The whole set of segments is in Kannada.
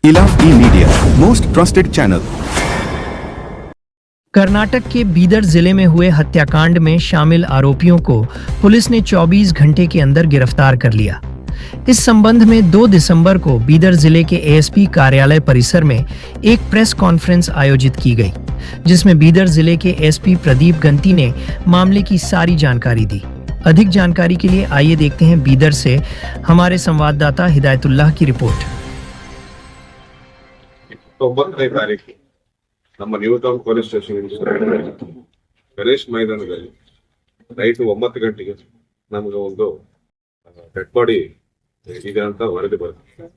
Ilaf E media, most trusted channel. Karnataka के बीदर जिले में हुए हत्याकांड में शामिल आरोपियों को पुलिस ने 24 घंटे के अंदर गिरफ्तार कर लिया। इस संबंध में 2 दिसंबर को बीदर जिले के एएसपी कार्यालय परिसर में एक प्रेस कॉन्फ्रेंस आयोजित की गई, जिसमें बीदर जिले के एसपी प्रदीप गंती ने मामले की सारी जानकारी दी। अधिक जानकारी के लिए आइए देखते हैं बीदर से हमारे संवाददाता हिदायतुल्लाह की रिपोर्ट। 9ನೇ ತಾರೀಕು ನಮ್ಮ new town police station Ganesh ಮೈದಾನದಲ್ಲಿ ನೈಟ್ 9 ಗಂಟೆಗೆ ನಮಗೆ ಒಂದು ಡೆಡ್ ಬಾಡಿ ಇದೆ ಅಂತ ವರದಿ ಬರುತ್ತೆ.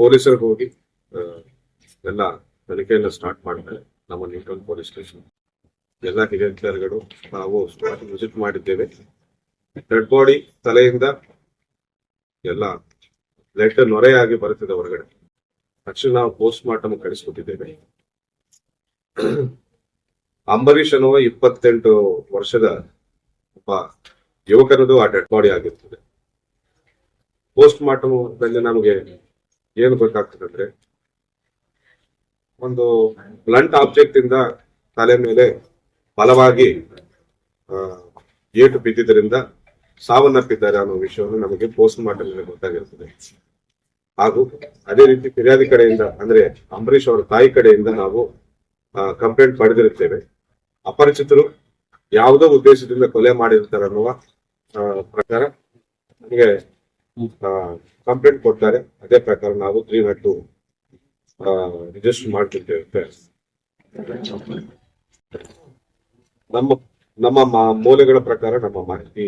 ಪೊಲೀಸರು ಹೋಗಿ ಎಲ್ಲ ತನಿಖೆಯನ್ನು ಸ್ಟಾರ್ಟ್ ಮಾಡ್ತಾರೆ. ನಮ್ಮ ನ್ಯೂ ಟೌನ್ ಪೊಲೀಸ್ ಸ್ಟೇಷನ್ ಎಲ್ಲ ಹಿರಿಯ ಅಧಿಕಾರಿಗಳು ನಾವು ವಿಸಿಟ್ ಮಾಡಿದ್ದೇವೆ. ಡೆಡ್ ಬಾಡಿ ತಲೆಯಿಂದ ಎಲ್ಲ ಬ್ಲಡ್ ನೊರೆಯಾಗಿ ಬರುತ್ತಿದೆ ಹೊರಗಡೆ. ತಕ್ಷಣ ನಾವು ಪೋಸ್ಟ್ ಮಾರ್ಟಮ್ ಕಳಿಸ್ಕೊಟ್ಟಿದ್ದೇವೆ. ಅಂಬರೀಶ್ ಅನ್ನುವ 28 ವರ್ಷದ ಒಬ್ಬ ಯುವಕನದು ಆ ಡೆಡ್ ಬಾಡಿ ಆಗಿರ್ತದೆ. ಪೋಸ್ಟ್ ಮಾರ್ಟಮ್ ದಲ್ಲಿ ನಮಗೆ ಏನು ಬೇಕಾಗ್ತದೆ ಅಂದ್ರೆ, ಒಂದು ಬ್ಲಂಟ್ ಆಬ್ಜೆಕ್ಟ್ ಇಂದ ತಲೆ ಮೇಲೆ ಬಲವಾಗಿ ಏಟು ಬಿದ್ದಿದ್ದರಿಂದ ಸಾವನ್ನಪ್ಪಿದ್ದಾರೆ ಅನ್ನೋ ವಿಷಯವನ್ನು ನಮಗೆ ಪೋಸ್ಟ್ ಮಾರ್ಟಮ್ ಮೇಲೆ ಗೊತ್ತಾಗಿರ್ತದೆ. ಹಾಗೂ ಅದೇ ರೀತಿ ಫಿರ್ಯಾದಿ ಕಡೆಯಿಂದ ಅಂದ್ರೆ ಅಂಬರೀಶ್ ಅವರ ತಾಯಿ ಕಡೆಯಿಂದ ನಾವು ಕಂಪ್ಲೇಂಟ್ ಪಡೆದಿರುತ್ತೇವೆ. ಅಪರಿಚಿತರು ಯಾವುದೋ ಉದ್ದೇಶದಿಂದ ಕೊಲೆ ಮಾಡಿರ್ತಾರೆ ಅನ್ನುವ ಪ್ರಕಾರ ನಮಗೆ ಕಂಪ್ಲೇಂಟ್ ಕೊಡ್ತಾರೆ. ಅದೇ ಪ್ರಕಾರ ನಾವು 302 ರಿಜಿಸ್ಟರ್ ಮಾಡ್ತಿದ್ದೇವೆ. ನಮ್ಮ ಮೂಲಗಳ ಪ್ರಕಾರ, ನಮ್ಮ ಮಾಹಿತಿ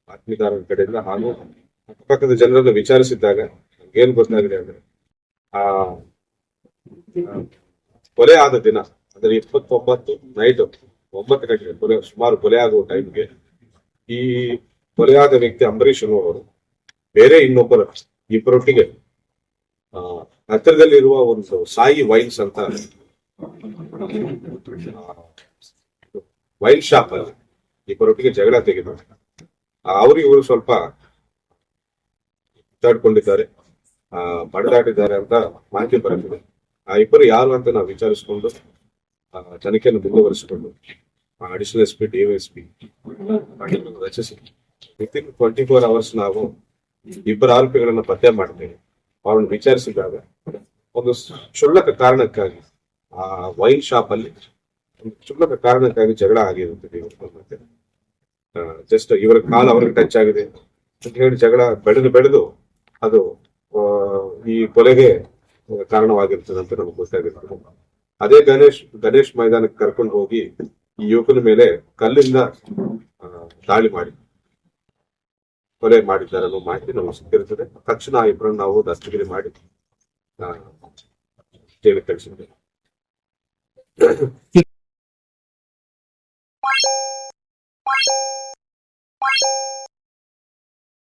ಬಾತ್ಮೀದಾರರ ಕಡೆಯಿಂದ ಹಾಗೂ ಅಕ್ಕಪಕ್ಕದ ಜನರನ್ನು ವಿಚಾರಿಸಿದ್ದಾಗ ಏನ್ ಗೊತ್ತಾಗಿದೆ ಅಂದ್ರೆ, ಕೊಲೆ ಆದ ದಿನ ಅಂದ್ರೆ 29 ನೈಟ್ 9 ಗಂಟೆಗೆ ಸುಮಾರು ಕೊಲೆ ಆಗುವ ಟೈಮ್ಗೆ ಈ ಕೊಲೆಯಾದ ವ್ಯಕ್ತಿ ಅಂಬರೀಶ್ ಅನ್ನುವರು ಬೇರೆ ಇಬ್ಬರೊಟ್ಟಿಗೆ ಹತ್ತಿರದಲ್ಲಿರುವ ಒಂದು ಸಾಯಿ ವೈನ್ಸ್ ಅಂತ ವೈನ್ ಶಾಪ್ ಅಲ್ಲಿ ಇಬ್ಬರೊಟ್ಟಿಗೆ ಜಗಳ ತೆಗೆದು ಇವರು ಸ್ವಲ್ಪ ಮಾತಾಡ್ಕೊಂಡಿದ್ದಾರೆ, ಬಡದಾಡಿದ್ದಾರೆ ಅಂತ ಮಾಹಿತಿ ಬರುತ್ತದೆ. ಆ ಇಬ್ಬರು ಯಾರು ಅಂತ ನಾವು ವಿಚಾರಿಸಿಕೊಂಡು ತನಿಖೆಯನ್ನು ಮುಂದುವರಿಸಿಕೊಂಡು ಅಡಿಷನಲ್ ಎಸ್ಪಿ ಡಿವೈಎಸ್ಪಿ ರಚಿಸಿ ವಿತಿನ್ 24 hours ನಾವು ಇಬ್ಬರು ಆರೋಪಿಗಳನ್ನ ಪತ್ತೆ ಮಾಡ್ತೇವೆ. ಅವ್ರನ್ನ ವಿಚಾರಿಸಿದಾಗ ಒಂದು ಕ್ಷುಲ್ಲಕ ಕಾರಣಕ್ಕಾಗಿ ಆ ವೈನ್ ಶಾಪ್ ಅಲ್ಲಿ ಒಂದು ಕ್ಷುಲ್ಲಕ ಕಾರಣಕ್ಕಾಗಿ ಜಗಳ ಆಗಿರುತ್ತದೆ. ಜಸ್ಟ್ ಇವರ ಕಾಲ ಅವ್ರಿಗೆ ಟಚ್ ಆಗಿದೆ ಅಂತ ಹೇಳಿ ಜಗಳ ಬೆಳೆದು ಅದು ಈ ಕೊಲೆಗೆ ಕಾರಣವಾಗಿರ್ತದೆ ಅಂತ ನಮ್ಗೆ ಗೊತ್ತಾಗಿರ್ತದೆ. ಅದೇ ಗಣೇಶ್ ಮೈದಾನಕ್ಕೆ ಕರ್ಕೊಂಡು ಹೋಗಿ ಈ ಯುವಕನ ಮೇಲೆ ಕಲ್ಲಿಂದ ದಾಳಿ ಮಾಡಿ ಕೊಲೆ ಮಾಡಿದ್ದಾರೆ ಅನ್ನೋ ಮಾಹಿತಿ ನಮಗೆ ಸಿಕ್ಕಿರ್ತದೆ. ತಕ್ಷಣ ಆ ಇಬ್ಬರನ್ನು ನಾವು ದಸ್ತಗಿರಿ ಮಾಡಿ ಜೈಲಿಗೆ ಕಳಿಸಿದ್ದೇವೆ.